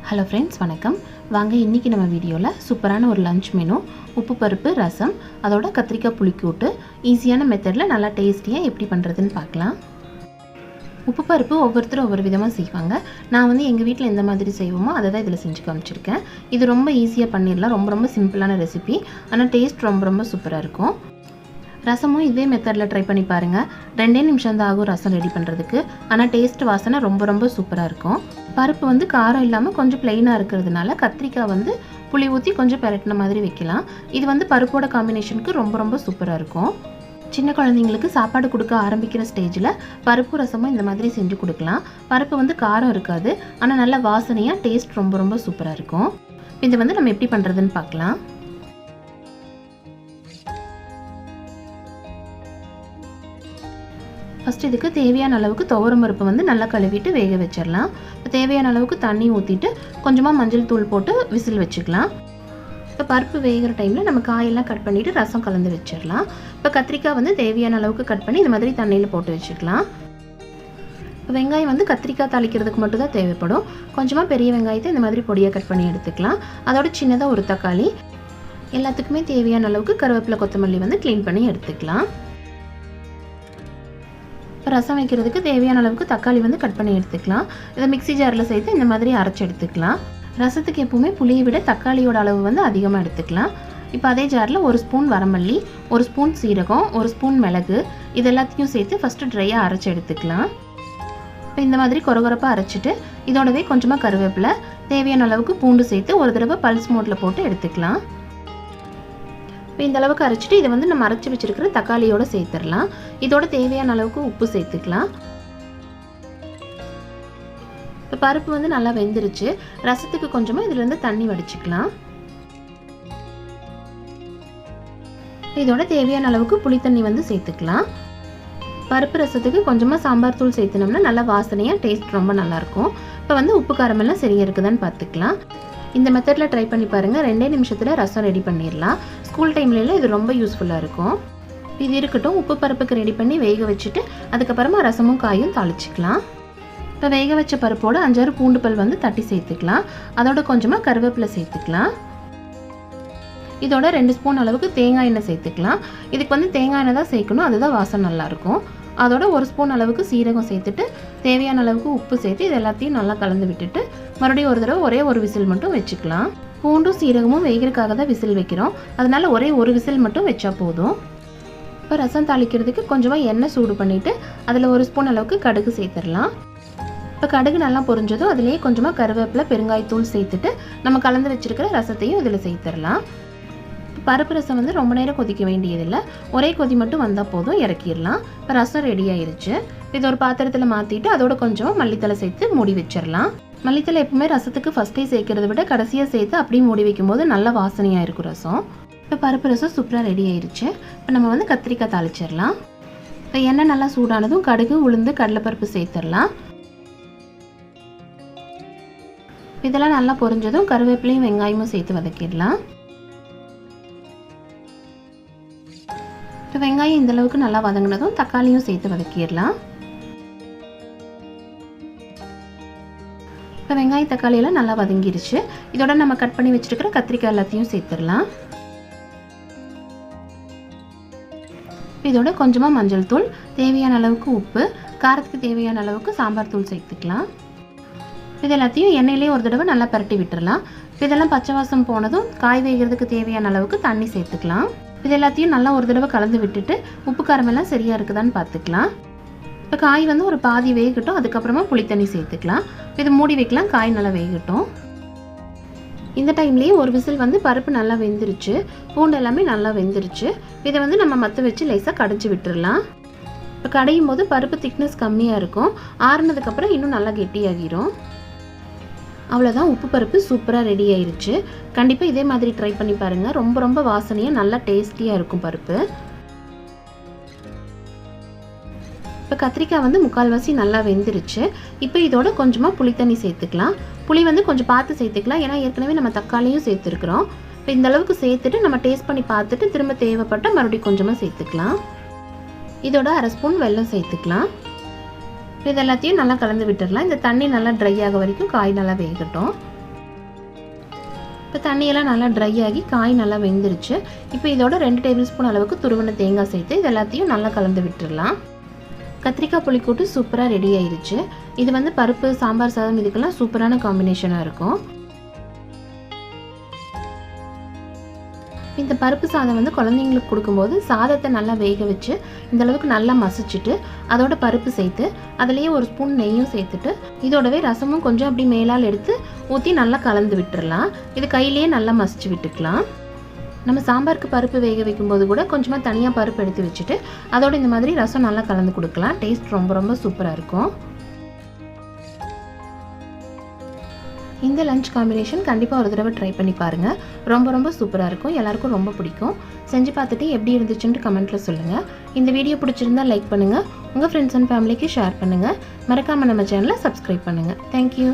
Hello friends, வணக்கம். வாங்க இன்றைக்கி நம்ம வீடியோவில் சூப்பரான ஒரு லஞ்ச் மெனு உப்பு பருப்பு ரசம் அதோட கத்திரிக்காய் புளிக்கூட்டு ஈஸியான மெத்தடில் நல்லா டேஸ்டியாக எப்படி பண்ணுறதுன்னு பார்க்கலாம். உப்பு பருப்பு ஒவ்வொருத்தரும் ஒவ்வொரு விதமாக செய்வாங்க. நான் வந்து எங்கள் வீட்டில் எந்த மாதிரி செய்வோமோ அதை தான் இதில் செஞ்சு காமிச்சிருக்கேன். இது ரொம்ப ஈஸியாக பண்ணிடலாம். ரொம்ப சிம்பிளான ரெசிபி, ஆனால் டேஸ்ட் ரொம்ப சூப்பராக இருக்கும். ரசமும் இதே மெத்தடில் ட்ரை பண்ணி பாருங்கள். 2 நிமிஷம் தான் ஆகும் ரசம் ரெடி பண்ணுறதுக்கு. ஆனால் டேஸ்ட் வாசனை ரொம்ப சூப்பராக இருக்கும். பருப்பு வந்து காரம் இல்லாமல் கொஞ்சம் பிளெயினாக இருக்கிறதுனால கத்திரிக்காய் வந்து புளி ஊற்றி கொஞ்சம் பெரட்டின மாதிரி வைக்கலாம். இது வந்து பருப்போட காம்பினேஷனுக்கு ரொம்ப சூப்பராக இருக்கும். சின்ன குழந்தைங்களுக்கு சாப்பாடு கொடுக்க ஆரம்பிக்கிற ஸ்டேஜில் பருப்பு ரசமும் இந்த மாதிரி செஞ்சு கொடுக்கலாம். பருப்பு வந்து காரம் இருக்காது, ஆனால் நல்ல வாசனையாக டேஸ்ட் ரொம்ப சூப்பராக இருக்கும். இதை வந்து நம்ம எப்படி பண்ணுறதுன்னு பார்க்கலாம். ஃபஸ்ட் இதுக்கு தேவையான அளவுக்கு துவரம் பருப்பு வந்து நல்லா கழுவிட்டு வேக வச்சிடலாம். இப்போ தேவையான அளவுக்கு தண்ணி ஊற்றிட்டு கொஞ்சமாக மஞ்சள் தூள் போட்டு விசில் வச்சுக்கலாம். இப்போ பருப்பு வேகிற டைமில் நம்ம காயெல்லாம் கட் பண்ணிவிட்டு ரசம் கலந்து வச்சிடலாம். இப்போ கத்திரிக்காய் வந்து தேவையான அளவுக்கு கட் பண்ணி இந்த மாதிரி தண்ணியில் போட்டு வச்சுக்கலாம். இப்போ வெங்காயம் வந்து கத்திரிக்காய் தாளிக்கிறதுக்கு மட்டும் தான் தேவைப்படும். கொஞ்சமாக பெரிய வெங்காயத்தை இந்த மாதிரி பொடியாக கட் பண்ணி எடுத்துக்கலாம். அதோட சின்னதாக ஒரு தக்காளி, எல்லாத்துக்குமே தேவையான அளவுக்கு கருவேப்பிலை கொத்தமல்லி வந்து க்ளீன் பண்ணி எடுத்துக்கலாம். இப்போ ரசம் வைக்கிறதுக்கு தேவையான அளவுக்கு தக்காளி வந்து கட் பண்ணி எடுத்துக்கலாம். இதை மிக்ஸி ஜாரில் சேர்த்து இந்த மாதிரி அரைச்சி எடுத்துக்கலாம். ரசத்துக்கு எப்பவுமே புளியை விட தக்காளியோட அளவு வந்து அதிகமாக எடுத்துக்கலாம். இப்போ அதே ஜாரில் 1 ஸ்பூன் வரமல்லி, 1 ஸ்பூன் சீரகம், 1 ஸ்பூன் மிளகு இது எல்லாத்தையும் சேர்த்து ஃபஸ்ட்டு ட்ரையாக அரைச்சி எடுத்துக்கலாம். இப்போ இந்த மாதிரி கொரகொரப்பாக அரைச்சிட்டு இதோடவே கொஞ்சமாக கருவேப்பிலை, தேவையான அளவுக்கு பூண்டு சேர்த்து ஒரு தடவை பல்ஸ் மோட்டில் போட்டு எடுத்துக்கலாம். இப்போ இந்த அளவுக்கு அரைச்சிட்டு இதை வந்து நம்ம அரைச்சி வச்சிருக்கிற தக்காளியோடு சேர்த்துடலாம். இதோட தேவையான அளவுக்கு உப்பு சேர்த்துக்கலாம். இப்போ பருப்பு வந்து நல்லா வெந்துருச்சு. ரசத்துக்கு கொஞ்சமாக இதிலேருந்து தண்ணி வடிச்சுக்கலாம். இதோட தேவையான அளவுக்கு புளித்தண்ணி வந்து சேர்த்துக்கலாம். பருப்பு ரசத்துக்கு கொஞ்சமாக சாம்பார் தூள் சேர்த்துனோம்னா நல்லா வாசனையாக டேஸ்ட் ரொம்ப நல்லாயிருக்கும். இப்போ வந்து உப்பு காரமெல்லாம் சரியாக இருக்குதான்னு பார்த்துக்கலாம். இந்த மெத்தடில் ட்ரை பண்ணி பாருங்கள். 2 நிமிஷத்தில் ரசம் ரெடி பண்ணிடலாம். ஸ்கூல் டைம்லலாம் இது ரொம்ப யூஸ்ஃபுல்லாக இருக்கும். இது இருக்கட்டும். உப்பு பருப்புக்கு ரெடி பண்ணி வேக வச்சுட்டு அதுக்கப்புறமா ரசமும் காயும் தாளிச்சிக்கலாம். இப்போ வேக வச்ச பருப்போடு 5-6 பூண்டு பல் வந்து தட்டி சேர்த்துக்கலாம். அதோட கொஞ்சமாக கருவேப்பிலை சேர்த்துக்கலாம். இதோட 2 ஸ்பூன் அளவுக்கு தேங்காய் எண்ணெய் சேர்த்துக்கலாம். இதுக்கு வந்து தேங்காய் எண்ணெய் தான் சேர்க்கணும், அதுதான் வாசனை நல்லாயிருக்கும். அதோட 1 ஸ்பூன் அளவுக்கு சீரகம் சேர்த்துட்டு தேவையான அளவுக்கு உப்பு சேர்த்து இது எல்லாத்தையும் நல்லா கலந்து விட்டுட்டு மறுபடியும் ஒரு தடவை ஒரே ஒரு விசில் மட்டும் வச்சுக்கலாம். பூண்டும் சீரகமும் வேகிறதுக்காக தான் விசில் வைக்கிறோம், அதனால ஒரே ஒரு விசில் மட்டும் வச்சா போதும். இப்போ ரசம் தாளிக்கிறதுக்கு கொஞ்சமாக எண்ணெய் சூடு பண்ணிவிட்டு அதில் 1 ஸ்பூன் அளவுக்கு கடுகு சேர்த்துடலாம். இப்போ கடுகு நல்லா பொரிஞ்சதும் அதிலேயே கொஞ்சமாக கருவேப்பிலை, பெருங்காயத்தூள் சேர்த்துட்டு நம்ம கலந்து வச்சுருக்கிற ரசத்தையும் இதில் சேர்த்துடலாம். பருப்பு ரசம் வந்து ரொம்ப நேரம் கொதிக்க வேண்டியதில்லை, ஒரே கொதி மட்டும் வந்தால் போதும், இறக்கிடலாம். இப்போ ரசம் ரெடி ஆயிடுச்சு. இது ஒரு பாத்திரத்தில் மாற்றிட்டு அதோட கொஞ்சம் மல்லித்தலை சேர்த்து மூடி வச்சிடலாம். மல்லித்தலை எப்பவுமே ரசத்துக்கு ஃபஸ்ட்டே சேர்க்கறத விட கடைசியாக சேர்த்து அப்படியே மூடி வைக்கும்போது நல்ல வாசனையாக இருக்கும் ரசம். இப்போ பருப்பு ரசம் சூப்பராக ரெடி ஆயிடுச்சு. இப்போ நம்ம வந்து கத்திரிக்காய் தாளிச்சிடலாம். இப்போ எண்ணெய் நல்லா சூடானதும் கடுகு, உளுந்து, கடலைப்பருப்பு சேர்த்துடலாம். இதெல்லாம் நல்லா பொரிஞ்சதும் கருவேப்பிலையும் வெங்காயமும் சேர்த்து வதக்கிடலாம். இப்போ வெங்காயம் இந்த அளவுக்கு நல்லா வதங்கினதும் தக்காளியும் சேர்த்து வதக்கிடலாம். இப்போ வெங்காயம் தக்காளியெல்லாம் நல்லா வதங்கிடுச்சு. இதோட நம்ம கட் பண்ணி வச்சுருக்கிற கத்திரிக்காய் எல்லாத்தையும் சேர்த்துடலாம். இதோட கொஞ்சமாக மஞ்சள் தூள், தேவையான அளவுக்கு உப்பு, காரத்துக்கு தேவையான அளவுக்கு சாம்பார் தூள் சேர்த்துக்கலாம். இது எல்லாத்தையும் எண்ணெயிலே ஒரு தடவை நல்லா பரட்டி விட்டுடலாம். இதெல்லாம் பச்சை வாசம் போனதும் காய் வேகிறதுக்கு தேவையான அளவுக்கு தண்ணி சேர்த்துக்கலாம். இது எல்லாத்தையும் நல்லா ஒரு தடவை கலந்து விட்டுட்டு உப்பு காரமெல்லாம் சரியாக இருக்குதான்னு பார்த்துக்கலாம். இப்போ காய் வந்து ஒரு பாதி வேகட்டும், அதுக்கப்புறமா புளித்தண்ணி சேர்த்துக்கலாம். இது மூடி வைக்கலாம், காய் நல்லா வேகட்டும். இந்த டைம்லேயே ஒரு விசில் வந்து பருப்பு நல்லா வெந்துருச்சு, பூண்டு எல்லாமே நல்லா வெந்துருச்சு. இதை வந்து நம்ம மற்ற வச்சு லேசாக கடைச்சி விட்டுடலாம். இப்போ கடையும் போது பருப்பு திக்னஸ் கம்மியாக இருக்கும், ஆறுனதுக்கப்புறம் இன்னும் நல்லா கெட்டியாகிரும். அவ்வளோதான், உப்பு பருப்பு சூப்பராக ரெடி ஆயிடுச்சு. கண்டிப்பாக இதே மாதிரி ட்ரை பண்ணி பாருங்கள். ரொம்ப வாசனையாக நல்லா டேஸ்டியாக இருக்கும் பருப்பு. இப்போ கத்திரிக்காய் வந்து முக்கால்வாசி நல்லா வெந்துருச்சு. இப்போ இதோட கொஞ்சமாக புளித்தண்ணி சேர்த்துக்கலாம். புளி வந்து கொஞ்சம் பார்த்து சேர்த்துக்கலாம், ஏன்னா ஏற்கனவே நம்ம தக்காளியும் சேர்த்துருக்குறோம். இப்போ இந்த அளவுக்கு சேர்த்துட்டு நம்ம டேஸ்ட் பண்ணி பார்த்துட்டு திரும்ப தேவைப்பட்டால் மறுபடியும் கொஞ்சமாக சேர்த்துக்கலாம். இதோட 1/2 ஸ்பூன் வெல்லம் சேர்த்துக்கலாம். இது எல்லாத்தையும் நல்லா கலந்து விட்டுறலாம். இந்த தண்ணி நல்லா ட்ரை ஆக வரைக்கும் காய் நல்லா வேகட்டும். இப்போ தண்ணியெல்லாம் நல்லா ட்ரை ஆகி காய் நல்லா வெந்துருச்சு. இப்போ இதோட 2 டேபிள் ஸ்பூன் அளவுக்கு துருவின தேங்காய் சேர்த்து இது எல்லாத்தையும் நல்லா கலந்து விட்டுடலாம். கத்திரிக்காய் புளிக்கூட்டு சூப்பராக ரெடி ஆயிருச்சு. இது வந்து பருப்பு சாம்பார் சாதம் இதுக்கெல்லாம் சூப்பரான காம்பினேஷனாக இருக்கும். இந்த பருப்பு சாதம் வந்து குழந்தைங்களுக்கு கொடுக்கும்போது சாதத்தை நல்லா வேக வச்சு இந்த அளவுக்கு நல்லா மசிச்சுட்டு அதோட பருப்பு சேர்த்து அதுலேயே ஒரு ஸ்பூன் நெய்யும் சேர்த்துட்டு இதோடவே ரசமும் கொஞ்சம் அப்படி மேலால் எடுத்து ஊற்றி நல்லா கலந்து விட்டுடலாம். இது கையிலேயே நல்லா மசிச்சு விட்டுக்கலாம். நம்ம சாம்பாருக்கு பருப்பு வேக வைக்கும்போது கூட கொஞ்சமாக தனியாக பருப்பு எடுத்து வச்சுட்டு அதோட இந்த மாதிரி ரசம் நல்லா கலந்து கொடுக்கலாம். டேஸ்ட் ரொம்ப ரொம்ப சூப்பராக இருக்கும். இந்த லஞ்ச் காம்பினேஷன் கண்டிப்பாக ஒரு தடவை ட்ரை பண்ணி பாருங்கள். ரொம்ப ரொம்ப சூப்பராக இருக்கும். எல்லாருக்கும் ரொம்ப பிடிக்கும். செஞ்சு பார்த்துட்டு எப்படி இருந்துச்சுன்னு கமெண்ட்டில் சொல்லுங்கள். இந்த வீடியோ பிடிச்சிருந்தா லைக் பண்ணுங்கள். உங்கள் ஃப்ரெண்ட்ஸ் அண்ட் ஃபேமிலிக்கு ஷேர் பண்ணுங்கள். மறக்காமல் நம்ம சேனலை சப்ஸ்கிரைப் பண்ணுங்கள். தேங்க்யூ.